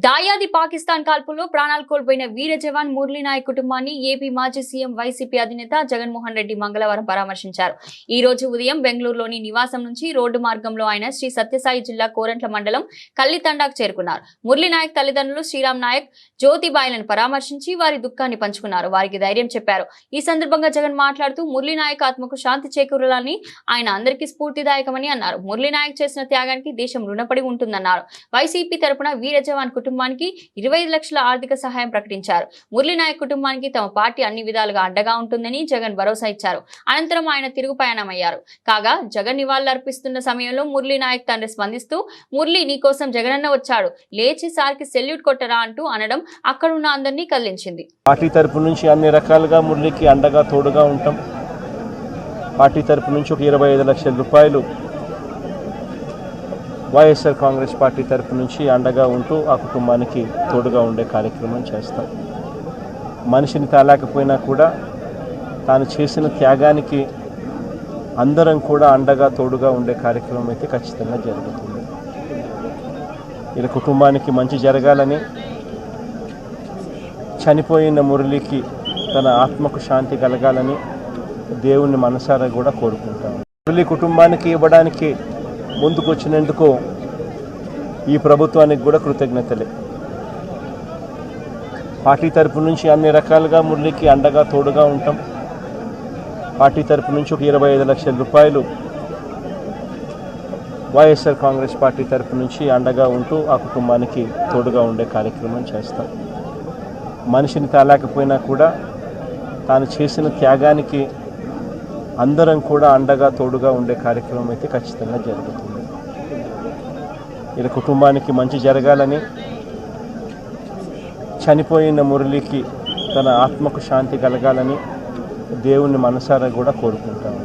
దాయాది పాకిస్తాన్ కాల్పుల్లో ప్రాణాలు కోల్పోయిన వీర జవాన్ మురళీ నాయక్ కుటుంబాన్ని ఏపీ మాజీ సీఎం వైసీపీ అధినేత జగన్మోహన్ రెడ్డి మంగళవారం పరామర్శించారు. ఈ రోజు ఉదయం బెంగళూరులోని నివాసం నుంచి రోడ్డు మార్గంలో ఆయన శ్రీ సత్యసాయి జిల్లా కోరంట్ల మండలం కల్లితండాకు చేరుకున్నారు. మురళీ నాయక్ తల్లిదండ్రులు శ్రీరామ్ నాయక్, జ్యోతిబాయిలను పరామర్శించి వారి దుఃఖాన్ని పంచుకున్నారు. వారికి ధైర్యం చెప్పారు. ఈ సందర్భంగా జగన్ మాట్లాడుతూ మురళీ నాయక్ ఆత్మకు శాంతి చేకూరాలని, ఆయన అందరికీ స్ఫూర్తిదాయకమని అన్నారు. మురళీ నాయక్ చేసిన త్యాగానికి దేశం రుణపడి ఉంటుందన్నారు. వైసీపీ తరపున వీర జవాన్ కుటుంబానికి 25 లక్షల ఆర్థిక సహాయం ప్రకటించారు. మురళీ నాయక్ కుటుంబానికి తమ పార్టీ అన్ని విధాలుగా అండగా ఉంటుందని జగన్ భరోసా ఇచ్చారు. అనంతరం ఆయన తిరుగు పయనమయ్యారు. కాగా జగన్ నివాళులర్పిస్తున్న సమయంలో మురళీ నాయక్ తండ్రి స్పందిస్తూ, మురళీ నీకోసం జగనన్న వచ్చాడు, లేచి సార్కి సెల్యూట్ కొట్టరా అంటూ అనడం అక్కడున్న అందరినీ కదిలించింది. పార్టీ తరపు నుంచి అన్ని రకాలుగా మురళీకి అండగా తోడుగా ఉంటాం. పార్టీ తరపు నుంచి ఒక 25 లక్షల రూపాయలు వైఎస్ఆర్ కాంగ్రెస్ పార్టీ తరపు నుంచి అండగా ఉంటూ ఆ కుటుంబానికి తోడుగా ఉండే కార్యక్రమం చేస్తాం. మనిషిని తాలేకపోయినా కూడా తాను చేసిన త్యాగానికి అందరం కూడా అండగా తోడుగా ఉండే కార్యక్రమం అయితే ఖచ్చితంగా జరుగుతుంది. ఇలా కుటుంబానికి మంచి జరగాలని, చనిపోయిన మురళికి తన ఆత్మకు శాంతి కలగాలని దేవుణ్ణి మనసారా కూడా కోరుకుంటాను. మురళి కుటుంబానికి ఇవ్వడానికి ముందుకు వచ్చినందుకు ఈ ప్రభుత్వానికి కూడా కృతజ్ఞతలే. పార్టీ తరపు నుంచి అన్ని రకాలుగా మురళికి అండగా తోడుగా ఉంటాం. పార్టీ తరపు నుంచి ఒక 25 లక్షల రూపాయలు వైఎస్ఆర్ కాంగ్రెస్ పార్టీ తరపు నుంచి అండగా ఉంటూ ఆ కుటుంబానికి తోడుగా ఉండే కార్యక్రమం చేస్తాం. మనిషిని తాలేకపోయినా కూడా తాను చేసిన త్యాగానికి అందరం కూడా అండగా తోడుగా ఉండే కార్యక్రమం అయితే ఖచ్చితంగా జరుగుతుంది. ఇలా కుటుంబానికి మంచి జరగాలని, చనిపోయిన మురళికి తన ఆత్మకు శాంతి కలగాలని దేవుణ్ణి మనసారా కూడా కోరుకుంటాను.